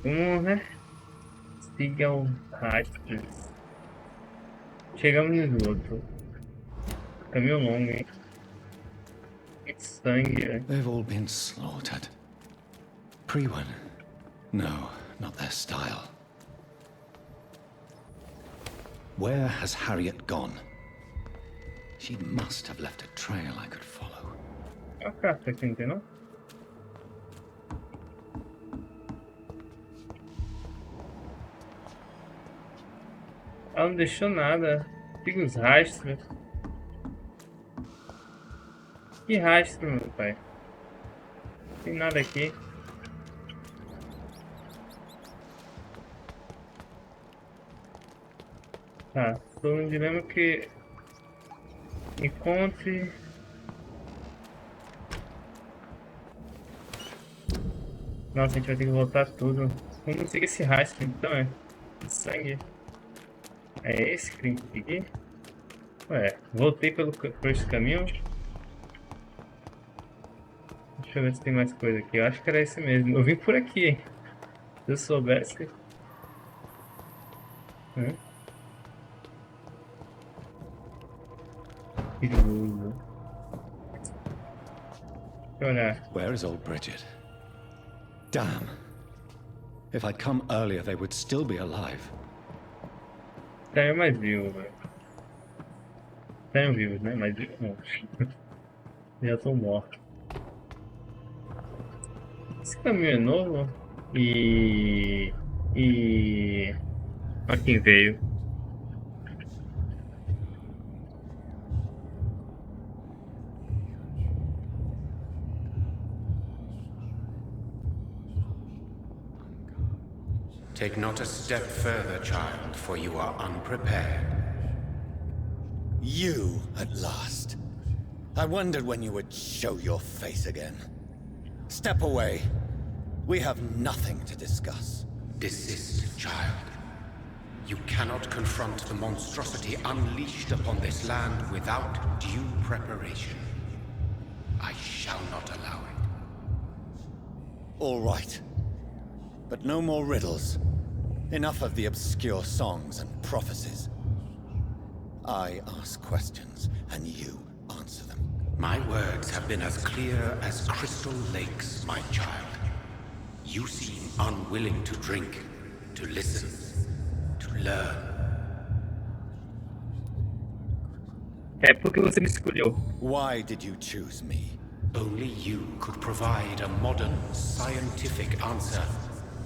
Vamos, né? Siga o rastro. Chegamos no esgoto. Caminho longo, hein? Muito sangue, né? They've all been slaughtered. Pre-one? No, not their style. Where has Harriet gone? She must have left a trail I could follow. Olha a carta aqui, entendeu? Ela não deixou nada. Siga os rastros. Que rastro, meu pai? Não tem nada aqui. Tá, tô num dilema que encontre. Nossa, a gente vai ter que voltar tudo. Como siga esse rastro, então é. Sangue. É esse que tem que seguir? Ué, voltei por esse caminho. Deixa eu ver se tem mais coisa aqui. Eu acho que era esse mesmo. Eu vim por aqui, hein? Se eu soubesse. Perigoso. Deixa eu olhar. Where is old Bridget? Damn. If I'd come earlier, they would still be alive. Tá mais vivo, velho. Estão vivos, né? Mas vivos não. Já estão mortos. Esse caminho é novo. Olha quem veio. Take not a step further, child, for you are unprepared. You, at last. I wondered when you would show your face again. Step away. We have nothing to discuss. Desist, child. You cannot confront the monstrosity unleashed upon this land without due preparation. I shall not allow it. All right. But no more riddles. Enough of the obscure songs and prophecies. I ask questions, and you answer them. My words have been as clear as crystal lakes, my child. You seem unwilling to drink, to listen, to learn. É porque você me escolheu. Why did you choose me? Only you could provide a modern, scientific answer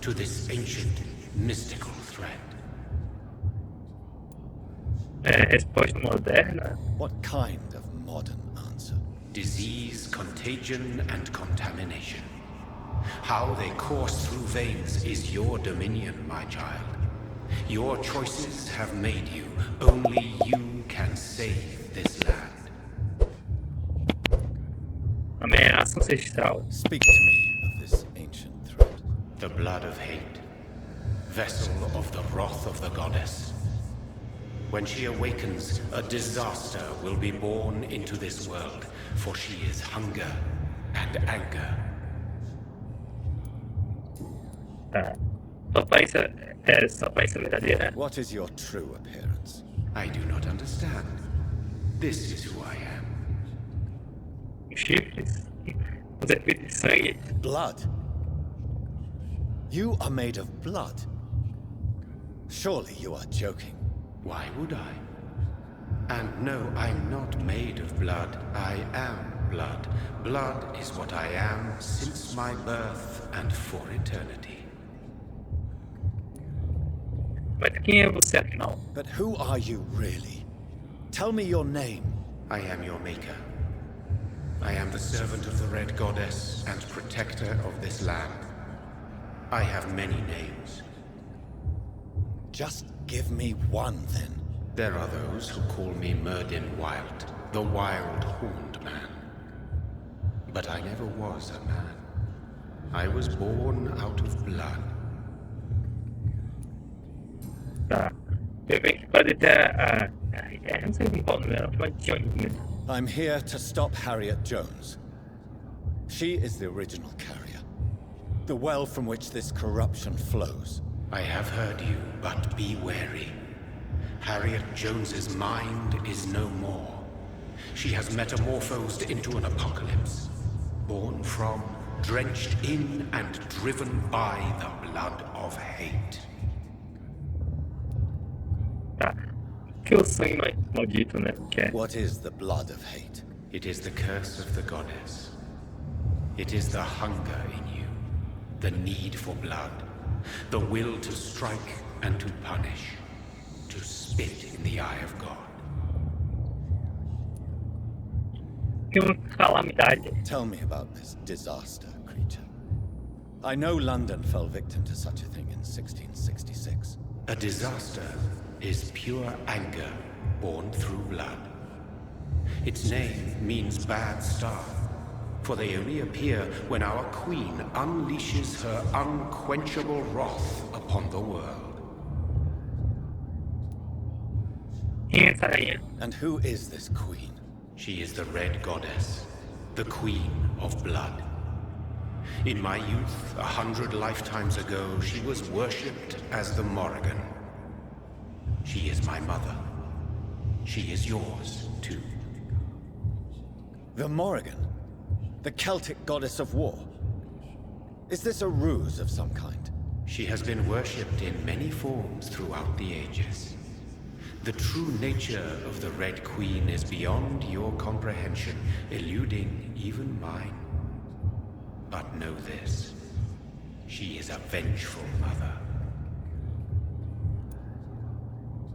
to this ancient, mystical threat. É, resposta moderna? What kind of modern answer? Disease, contagion, and contamination. How they course through veins is your dominion, my child. Your choices have made you. Only you can save this land. Ameaça ancestral. Speak to me of this ancient threat. The blood of hate. Vessel of the wrath of the goddess. When she awakens, a disaster will be born into this world, for she is hunger and anger. Tá. Sua aparência verdadeira. What is your true appearance? I do not understand. This is who I am. Chifres. Você é feito de sangue. Blood? You are made of blood? Surely you are joking. Why would I? And no, I'm not made of blood. I am blood. Blood is what I am since my birth and for eternity. Mas quem é você afinal? But who are you really? Tell me your name. I am your maker. I am the servant of the Red Goddess and protector of this land. I have many names. Just give me one, then. There are those who call me Merdin Wild, the Wild Horned Man. But I never was a man. I was born out of blood. Tá. Eu vejo que pode ter não sei qual nome era, foi Jones. I'm here to stop Harriet Jones. She is the original carrier. The well from which this corruption flows. I have heard you, but be wary. Harriet Jones's mind is no more. She has metamorphosed into an apocalypse, born from, drenched in, and driven by the blood of hate. Tá. Que o sangue maldito, né? Que é. What is the blood of hate? It is the curse of the goddess. It is the hunger in you, the need for blood, the will to strike and to punish, to spit in the eye of God. Que uma calamidade. Tell me about this disaster, creature. I know London fell victim to such a thing in 1666. A disaster is pure anger born through blood. Its name means bad star, for they only appear when our queen unleashes her unquenchable wrath upon the world. Quem é essa rainha? And who is this queen? She is the Red Goddess, the Queen of Blood. In my youth, 100 lifetimes ago, she was worshipped as the Morrigan. She is my mother. She is yours, too. The Morrigan? The Celtic goddess of war? Is this a ruse of some kind? She has been worshipped in many forms throughout the ages. The true nature of the Red Queen is beyond your comprehension, eluding even mine. But know this. She is a vengeful mother.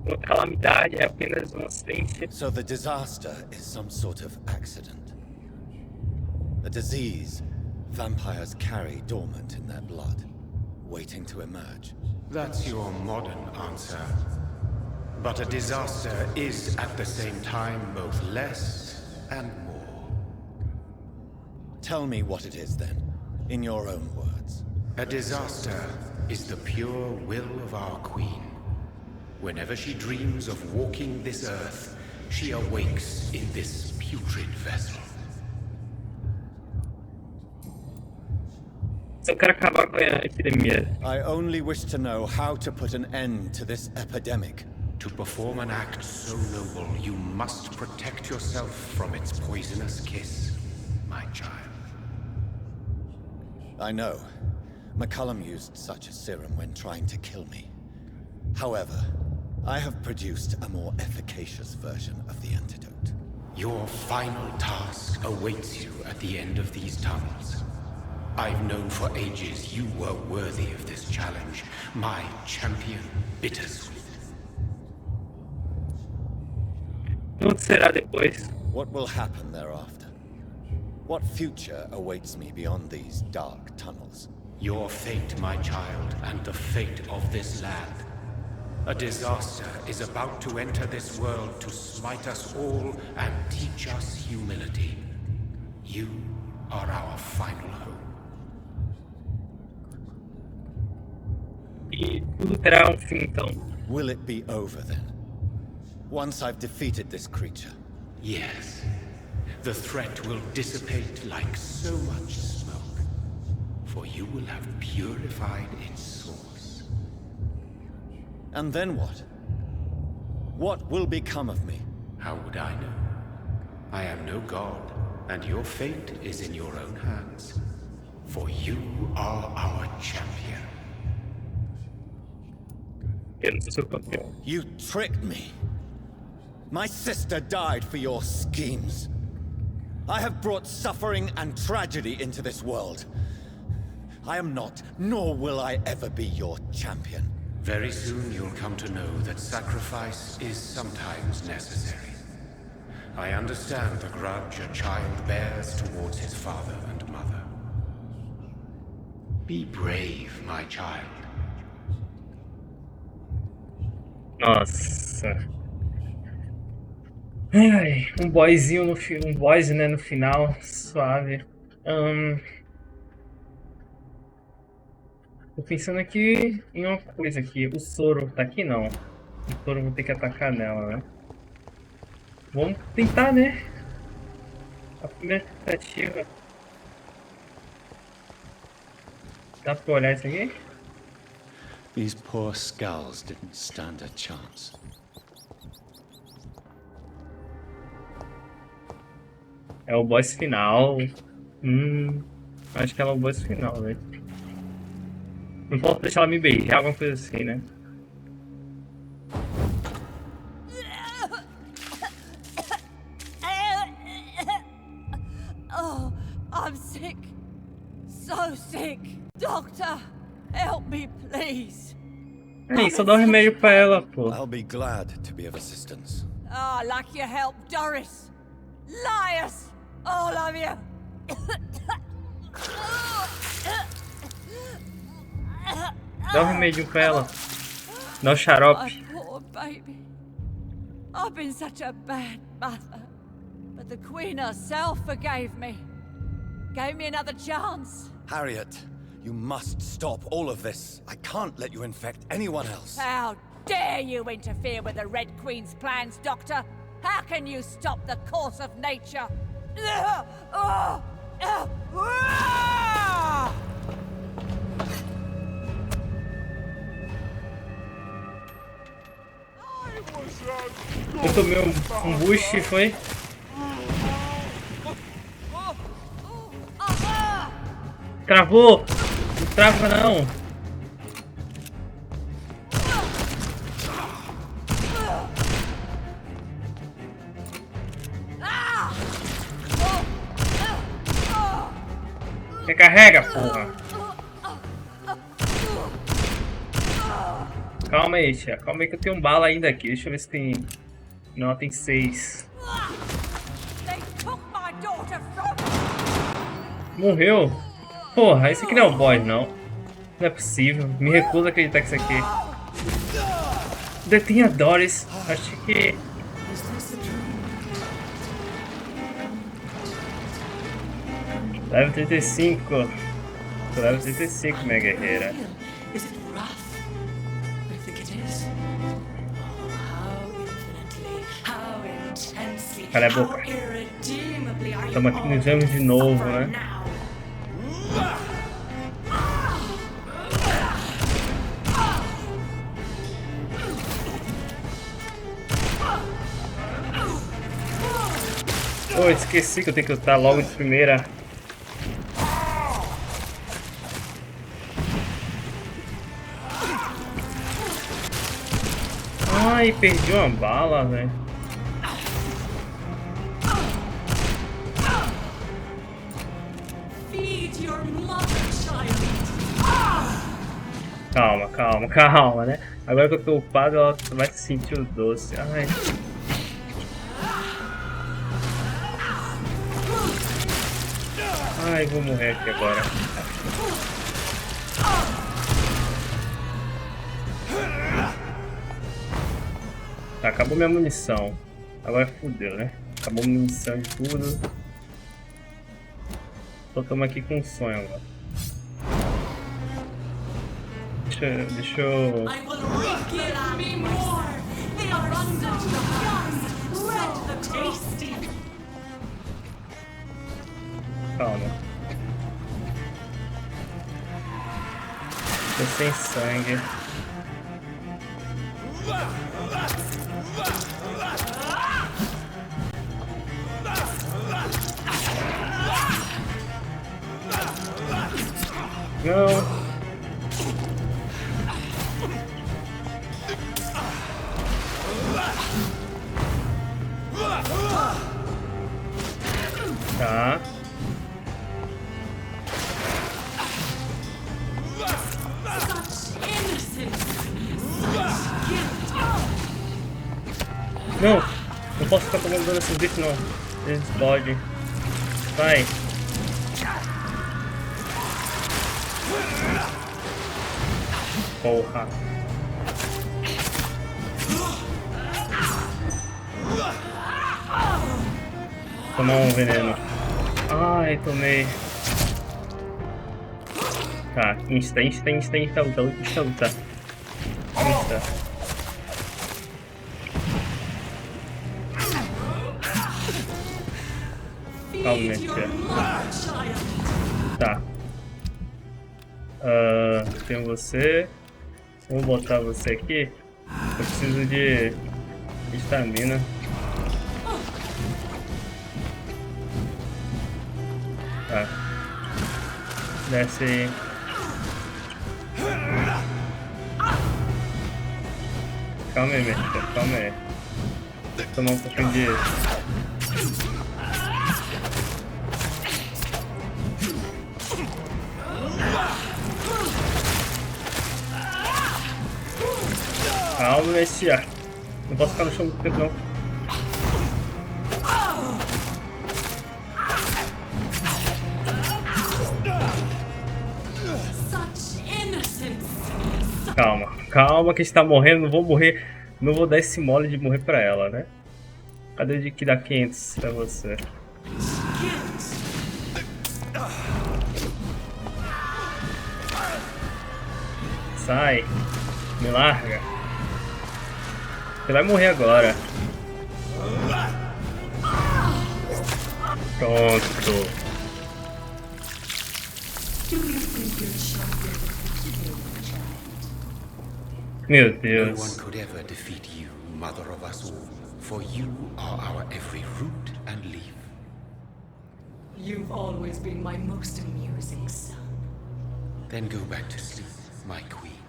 Uma calamidade é apenas um acidente. So the disaster is some sort of accident. A disease vampires carry dormant in their blood, waiting to emerge. That's your modern answer. But a disaster is at the same time both less and more. Tell me what it is then, in your own words. A disaster is the pure will of our queen. Whenever she dreams of walking this earth, she awakes in this putrid vessel. Eu quero acabar com a epidemia. I only wish to know how to put an end to this epidemic. To perform an act so noble, you must protect yourself from its poisonous kiss, my child. I know. McCullum used such a serum when trying to kill me. However, I have produced a more efficacious version of the antidote. Your final task awaits you at the end of these tunnels. I've known for ages you were worthy of this challenge, my champion, Bittersweet. Tudo será depois. What will happen thereafter? What future awaits me beyond these dark tunnels? Your fate, my child, and the fate of this land. A disaster is about to enter this world to smite us all and teach us humility. You are our final hope. E tudo terá um fim então. Will it be over then? Once I've defeated this creature? Yes. The threat will dissipate like so much smoke, for you will have purified its source. And then what? What will become of me? How would I know? I am no god, and your fate is in your own hands. For you are our champion. Eu não sou seu campeão. You tricked me. My sister died for your schemes. I have brought suffering and tragedy into this world. I am not, nor will I ever be your champion. Very soon you'll come to know that sacrifice is sometimes necessary. I understand the grudge a child bears towards his father and mother. Be brave, my child. Nossa. Ai, um boyzinho no um boys, né, no final, suave. Tô pensando aqui em uma coisa aqui. O soro tá aqui não. O soro eu vou ter que atacar nela, né? Vamos tentar, né? A primeira tentativa. Dá pra olhar isso aqui? These poor skulls didn't stand a chance. É o boss final. Acho que ela é o boss final, velho. Não posso deixar ela me beijar, alguma coisa assim, né? Oh, I'm sick. So sick. Doctor, help me, please. Ei, só dá um remédio pra ela, pô. I'll be glad to be of assistance. Oh, like your help, Doris. Liars, all of you. Dá um remédio pra ela. Dá um xarope. My poor baby. I've been such a bad mother. But the Queen herself forgave me. Gave me another chance. Harriet, you must stop all of this. I can't let you infect anyone else. How dare you interfere with the Red Queen's plans, Doctor? How can you stop the course of nature? Eu tomei um boost, foi? Travou! Não trava não! Recarrega, porra! Calma aí, tia. Calma aí que eu tenho um bala ainda aqui. Deixa eu ver se tem... Não, tem 6. They took my daughter from Morreu? Porra, esse aqui não é o boss, não. Não é possível. Me recuso a acreditar que isso aqui... Detenha Doris. Acho que... Level 35. Level 35, minha guerreira. Is it rough? I think it is. How intensely, Cala a boca. how irredeemably are you Estamos aqui nos exames de novo, né? now? Oh, esqueci que eu tenho que lutar logo de primeira. Ai, perdi uma bala, velho. Feed your mother, child. Calma, calma, calma, né? Agora que eu tô upado, ela vai sentir o doce. Ai. Ai, vou morrer aqui agora. Tá, acabou minha munição. Agora fudeu, né? Acabou minha munição de tudo. Só estamos aqui com um sonho agora. Deixa eu... I will give me more. The abundant, the young, red, the tasty. Calma. Tô sem sangue. Não. Tá. Não, não posso ficar tomando dano desses bichos não. Eles explodem. Vai. Porra. Tomar um veneno. Ai, tomei. Tá, insta, luta. Calma, tia. Tá. Tem você. Vou botar você aqui. Eu preciso de estamina. Tá. Desce aí. Calma aí, médico. Calma aí. Vou tomar um pouquinho de... Calma, Messia. Não posso ficar no chão muito tempo, não. Calma, calma que está morrendo. Não vou morrer. Não vou dar esse mole de morrer pra ela, né? Cadê de que dá 500 pra você? Sai. Me larga. Você vai morrer agora. Pronto. Meu No one Deus. could ever defeat you, mother of us all, for you are our every root and leaf. You've always been my most amusing son. Then go back to sleep, my queen,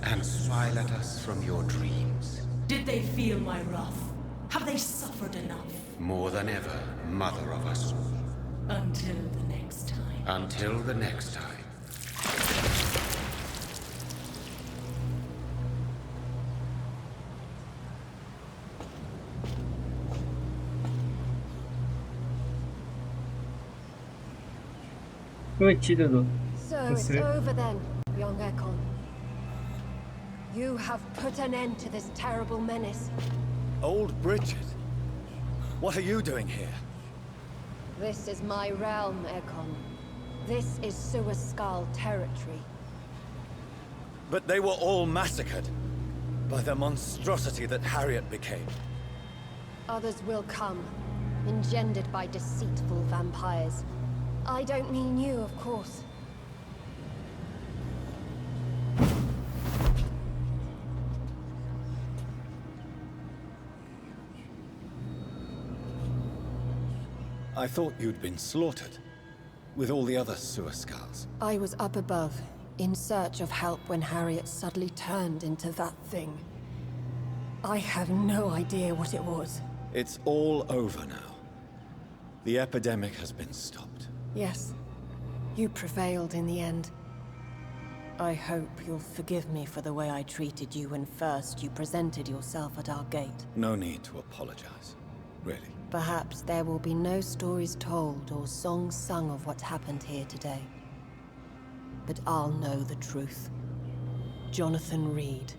and smile at us from your dreams. Did they feel my wrath? Have they suffered enough? More than ever, mother of us all. Until the next time. Until the next time. Prometido do... So it's over then, young Ekon. You have put an end to this terrible menace. Old Bridget? What are you doing here? This is my realm, Ekon. This is Suascal territory. But they were all massacred by the monstrosity that Harriet became. Others will come, engendered by deceitful vampires. I don't mean you, of course. I thought you'd been slaughtered, with all the other Suascals. I was up above, in search of help when Harriet suddenly turned into that thing. I have no idea what it was. It's all over now. The epidemic has been stopped. Yes, you prevailed in the end. I hope you'll forgive me for the way I treated you when first you presented yourself at our gate. No need to apologize, really. Perhaps there will be no stories told or songs sung of what happened here today. But I'll know the truth. Jonathan Reid,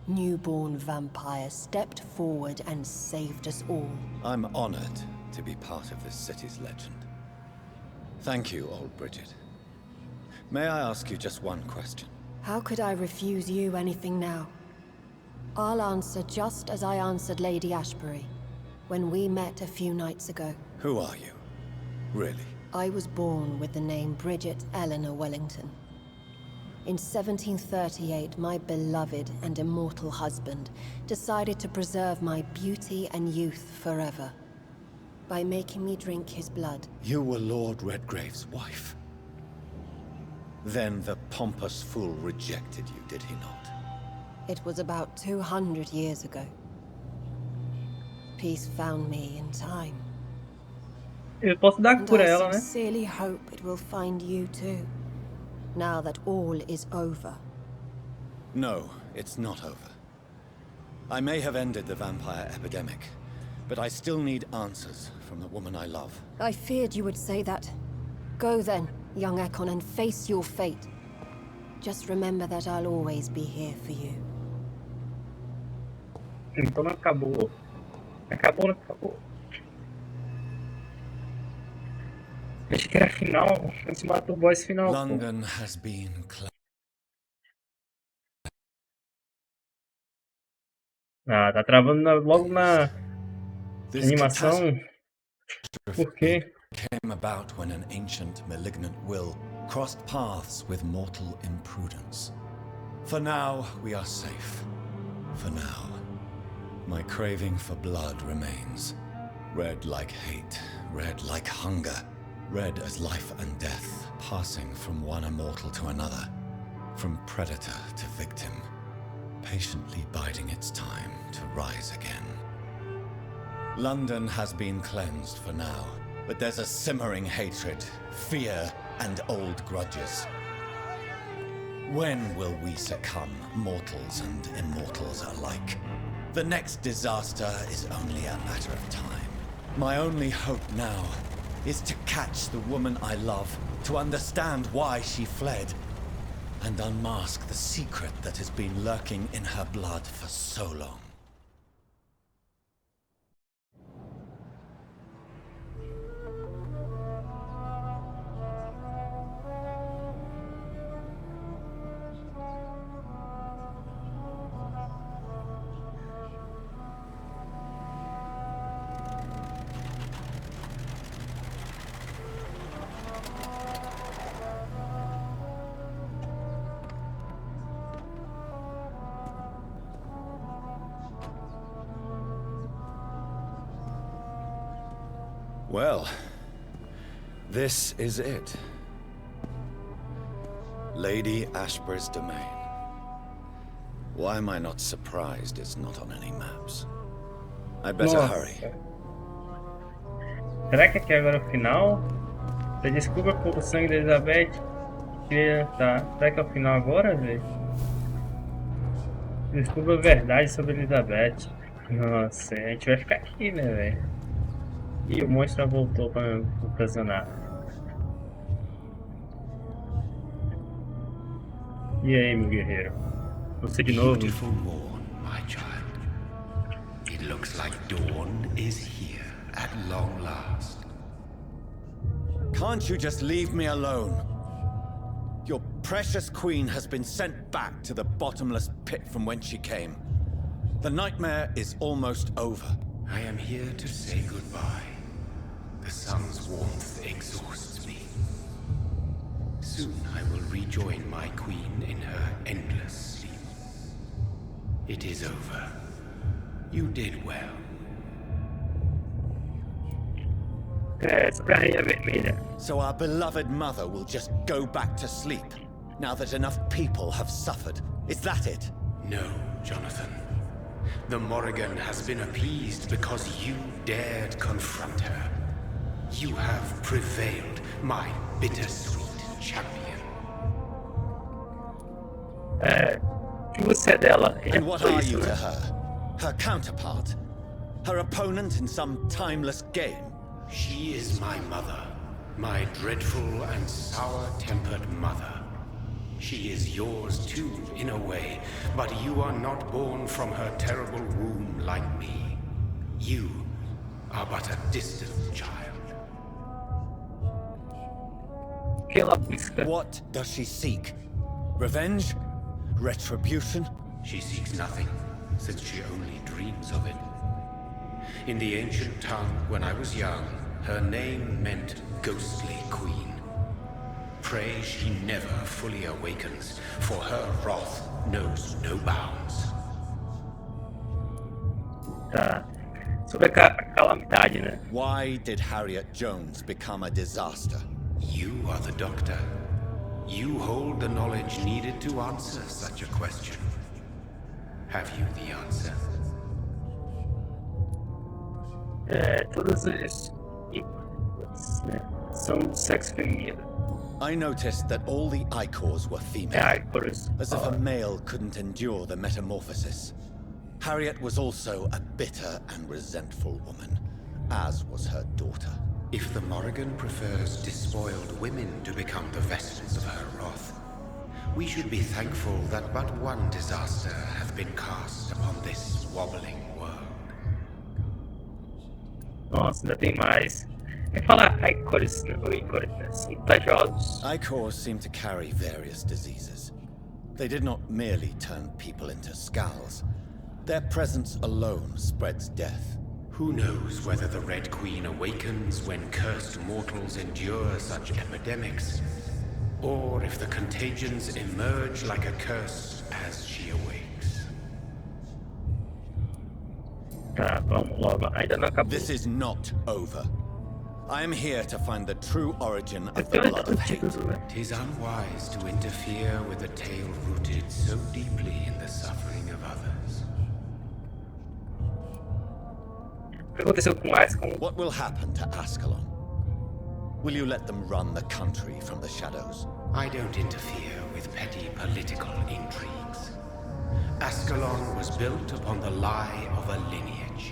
newborn vampire, stepped forward and saved us all. I'm honored to be part of this city's legend. Thank you, old Bridget. May I ask you just one question? How could I refuse you anything now? I'll answer just as I answered Lady Ashbury when we met a few nights ago. Who are you? Really? I was born with the name Bridget Eleanor Wellington. In 1738, my beloved and immortal husband decided to preserve my beauty and youth forever by making me drink his blood. You were Lord Redgrave's wife. Then the pompous fool rejected you, did he not? It was about 200 years ago. Peace found me in time. Eu posso dar And por I ela, né? sincerely hope it will find you too, now that all is over. No, it's not over. I may have ended the vampire epidemic, but I still need answers from the woman I love. I feared you would say that. Go then, young Ekon, and face your fate. Just remember that I'll always be here for you. Então não acabou. Acabou, não acabou. Achei que era final. A gente matou o boss final. Pô. London has been Tá travando logo na This animação. Por quê? came about when an ancient, malignant will crossed paths with mortal imprudence. For now, we are safe. For now. My craving for blood remains. Red like hate, red like hunger. Red as life and death, passing from one immortal to another. From predator to victim. Patiently biding its time to rise again. London has been cleansed for now, but there's a simmering hatred, fear, and old grudges. When will we succumb, mortals and immortals alike? The next disaster is only a matter of time. My only hope now is to catch the woman I love, to understand why she fled, and unmask the secret that has been lurking in her blood for so long. Well, this is it. Lady Ashbur's domain. Why am I not surprised it's not on any maps? I'd better hurry. Será que aqui agora é o final? Você desculpa por sangue da Elizabeth. Tá. Será que é o final agora, velho? Desculpa a verdade sobre Elizabeth. Nossa, a gente vai ficar aqui, né, velho? E o monstro voltou para ocasionar. E aí, meu guerreiro? Você de novo? Beautiful morn, my child. It looks like dawn is here at long last. Can't you just leave me alone? Your precious queen has been sent back to the bottomless pit from whence she came. The nightmare is almost over. I am here to say goodbye. The sun's warmth exhausts me. Soon I will rejoin my queen in her endless sleep. It is over. You did well. So our beloved mother will just go back to sleep, now that enough people have suffered. Is that it? No, Jonathan. The Morrigan has been appeased because you dared confront her. You have prevailed, my bittersweet champion. Você é dela. And what are you to her? Her counterpart? Her opponent in some timeless game? She is my mother, my dreadful and sour-tempered mother. She is yours too, in a way, but you are not born from her terrible womb like me. You are but a distant child. What does she seek? Revenge? Retribution? She seeks nothing, since she only dreams of it. In the ancient tongue, when I was young, her name meant ghostly queen. Pray she never fully awakens, for her wrath knows no bounds. Sobre a calamidade, né? Why did Harriet Jones become a disaster? You are the doctor. You hold the knowledge needed to answer such a question. Have you the answer? Todas as ícones, né, são do sexo feminino. I noticed that all the Icors were female, Icors. as if a male couldn't endure the metamorphosis. Harriet was also a bitter and resentful woman, as was her daughter. If the Morrigan prefers despoiled women to become the vessels of her wrath, we should be thankful that but one disaster hath been cast upon this wobbling world. Nossa, ainda tem mais. É falar Icors, né? Ou Icors, né? São tajosos. Icors seem to carry various diseases. They did not merely turn people into skulls. Their presence alone spreads death. Who knows whether the Red Queen awakens when cursed mortals endure such epidemics, or if the contagions emerge like a curse as she awakes. Tá, vamos logo. Ainda não acabou. This is not over. I am here to find the true origin of the blood of hate. Tis unwise to interfere with a tale rooted so deeply in the suffering of others. O que aconteceu com Ascom? What will happen to Ascalon? Will you let them run the country from the shadows? I don't interfere with petty political intrigues. Ascalon was built upon the lie of a lineage.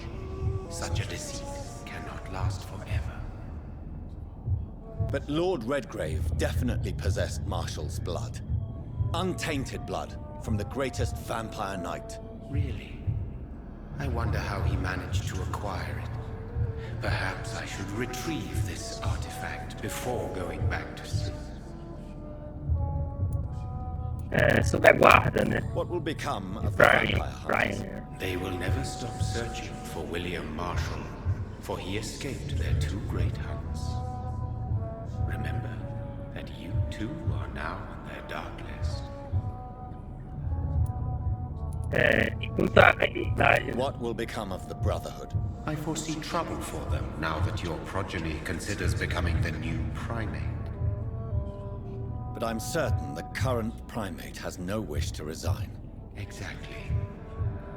Such a deceit cannot last forever. But Lord Redgrave definitely possessed Marshall's blood. Untainted blood from the greatest vampire knight. Really? I wonder how he managed to acquire it. Perhaps I should retrieve this artifact before going back to sleep. Sob a guarda, né? What will become of the vampire hunters? Brian. They will never stop searching for William Marshall, for he escaped their two great hunts. Remember that you too are now on their dark list. Enquanto a idade. What will become of the Brotherhood? I foresee trouble for them now that your progeny considers becoming the new primate. But I'm certain the current primate has no wish to resign. Exactly.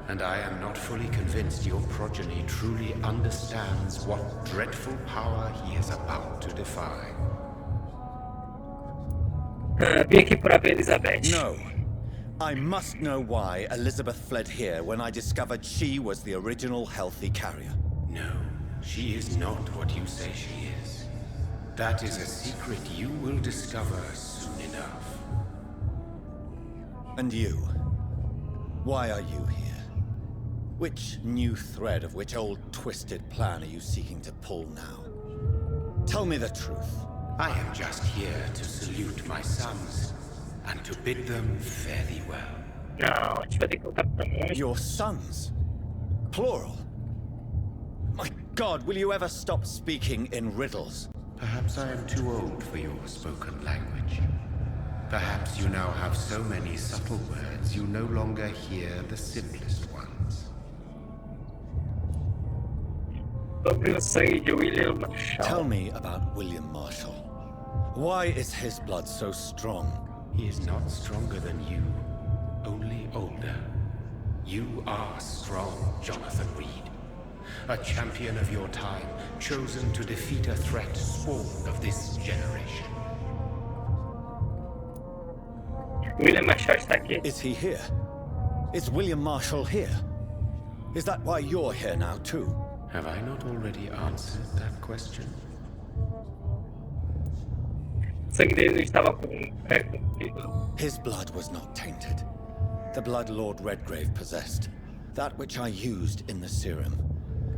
And I am not fully convinced your progeny truly understands what dreadful power he is about to defy. Vim aqui para ver Elizabeth. No. I must know why Elizabeth fled here when I discovered she was the original healthy carrier. No, she is not what you say she is. That is a secret you will discover soon enough. And you? Why are you here? Which new thread of which old twisted plan are you seeking to pull now? Tell me the truth. I am just here to salute my sons and to bid them fare thee well. Não, a gente vai ter que lutar pra longe. Your sons? Plural? My God, will you ever stop speaking in riddles? Perhaps I am too old for your spoken language. Perhaps you now have so many subtle words you no longer hear the simplest ones. Sobre o sangue de William Marshall. Tell me about William Marshall. Why is his blood so strong? He is not stronger than you, only older. You are strong, Jonathan Reid. A champion of your time, chosen to defeat a threat spawned of this generation. William Marshall está aqui. Is he here? Is William Marshall here? Is that why you're here now too? Have I not already answered that question? O sangue dele estava com His blood was not tainted. The blood Lord Redgrave possessed. That which I used in the serum.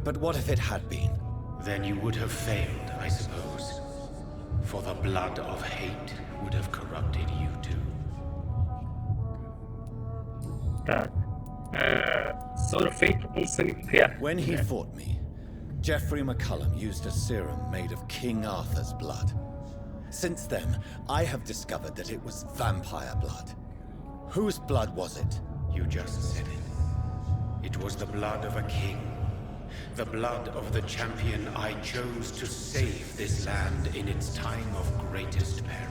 But what if it had been? Then you would have failed, I suppose. For the blood of hate would have corrupted you too. Tá. Soro feito com sangue de criatura. When he fought me, Geoffrey McCullum used a serum made of King Arthur's blood. Since then, I have discovered that it was vampire blood. Whose blood was it? You just said it. It was the blood of a king. The blood of the champion I chose to save this land in its time of greatest peril.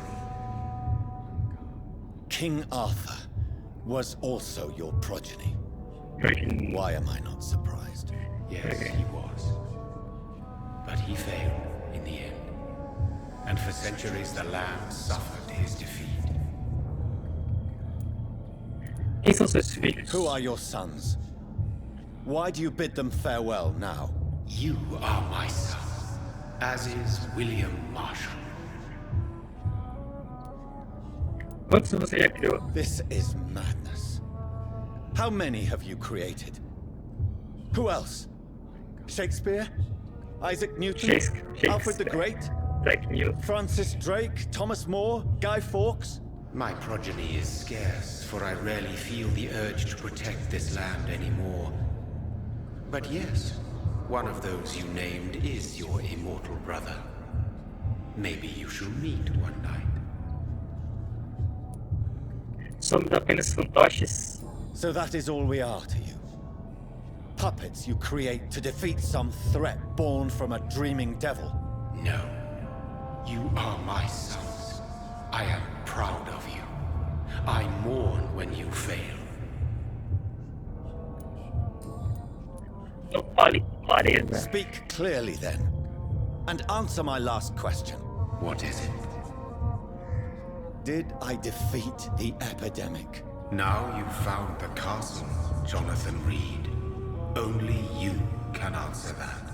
King Arthur was also your progeny. Why am I not surprised? Yes, he was. But he failed in the end. And for centuries the land suffered his defeat. Quem são seus filhos? Who are your sons? Why do you bid them farewell now? You are my son, as is William Marshall. Quantos você já criou? This is madness. How many have you created? Who else? Shakespeare? Isaac Newton? Shakespeare. Alfred the Great? Drake Newton. Francis Drake? Thomas More? Guy Fawkes? My progeny is scarce, for I rarely feel the urge to protect this land anymore. But yes, one of those you named is your immortal brother. Maybe you shall meet one night. Somos apenas fantoches. So that is all we are to you? Puppets you create to defeat some threat born from a dreaming devil? No. You are my sons. I am proud of you. I mourn when you fail. Não fale clareza. Speak clearly then, and answer my last question. What is it? Did I defeat the epidemic? Now you've found the castle, Jonathan Reid. Only you can answer that.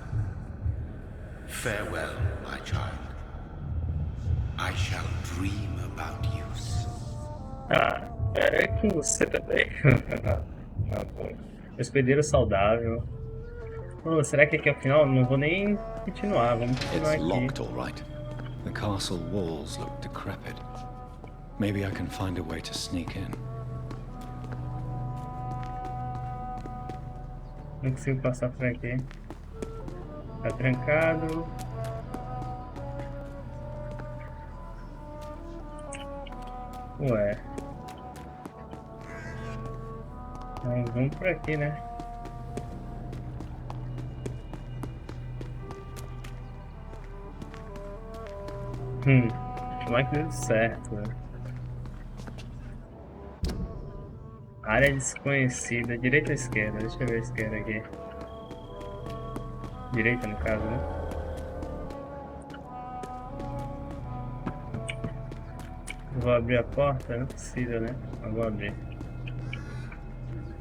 Farewell, my child. I shall dream about you. Ah, é com você também. Ah, bom. Hospedeiro saudável. Oh, será que aqui é o final? Não vou nem continuar, vamos continuar It's aqui. locked, all right. The castle walls look decrepit. Maybe I can find a way to sneak in. Não consigo passar por aqui. Tá trancado. Ué. Então, vamos por aqui, né? Tomara que deu certo. Né? Área desconhecida. Direita ou esquerda? Deixa eu ver a esquerda aqui. Direita, no caso, né? Vou abrir a porta? Não precisa, né? Eu vou abrir.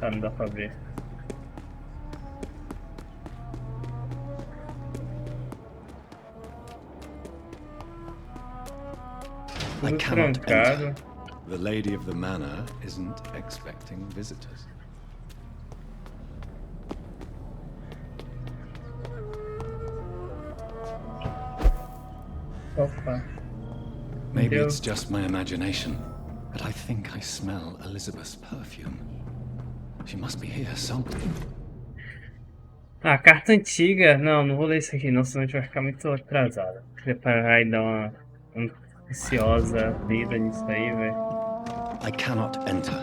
Tá, não dá pra ver. I Tudo cannot trancado. enter. The lady of the manor isn't expecting visitors. Opa. Maybe Deus. it's just my imagination, but I think I smell Elizabeth's perfume. She must be here somewhere. Ah, carta antiga. Não, não vou ler isso aqui não, senão a gente vai ficar muito atrasado. Vou preparar e dar uma ansiosa lida nisso aí, velho. I cannot enter.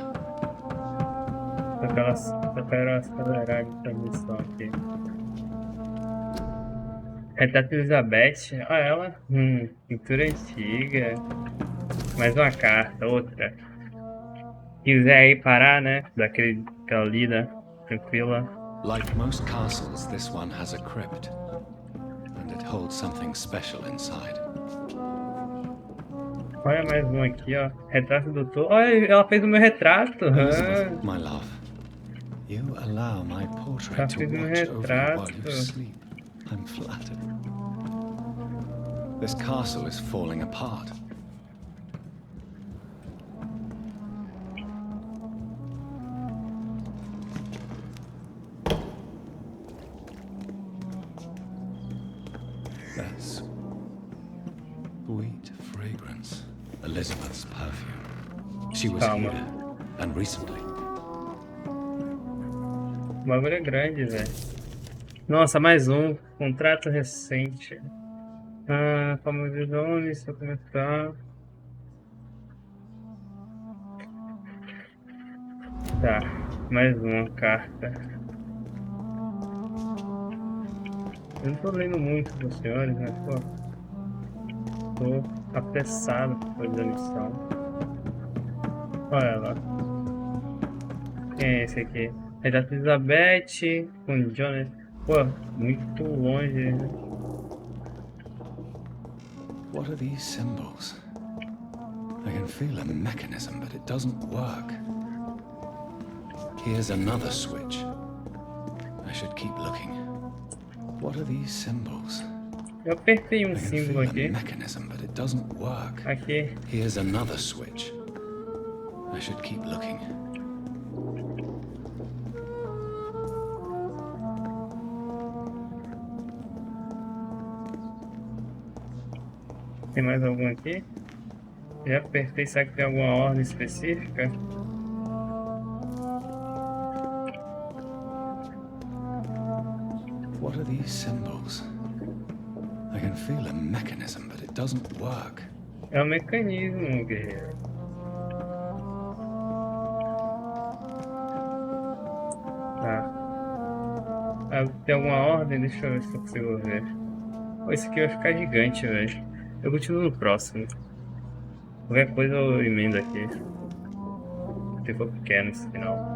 Só quero acelerar de transmissão aqui. Retrato de Elizabeth. Olha ela. Pintura antiga. Mais uma carta, outra. Quiser aí parar, né? Daquela lida tranquila. Like most castles, this one has a crypt, and it holds something special inside. Olha mais um aqui, ó. Retrato do doutor. Olha, ela fez o meu retrato. Elizabeth, my love, you allow my portrait to fez o meu watch over you while you retrato. sleep. I'm flattered. This castle is falling apart. That's sweet fragrance. Elizabeth's perfume. She was Calma. here, and recently. O bagulho é grande, velho. Nossa, mais um. Contrato recente. Ah, como de nome, seu comentário. Tá, mais uma carta. Eu não tô lendo muito dos senhores, né? Pô, tô apressado por fazer a missão. Olha lá. Quem é esse aqui? Retrato de Elizabeth com Jonathan. Pô, muito longe. What are these symbols? I can feel a mechanism, but it doesn't work. Here's another switch. I should keep looking. What are these symbols? Eu apertei I can símbolo feel a aqui. mechanism, but it doesn't work. Aqui. Here's another switch. I should keep looking. Tem mais algum aqui? Já apertei, será que tem alguma ordem específica? What are these symbols? I can feel a mechanism, but it doesn't work. É um mecanismo, guerreiro. Tá. Ah, tem alguma ordem? Deixa eu ver se eu consigo ver. Pô, esse aqui vai ficar gigante, velho. Eu continuo no próximo. Qualquer coisa eu emendo aqui. Se for pequeno esse final.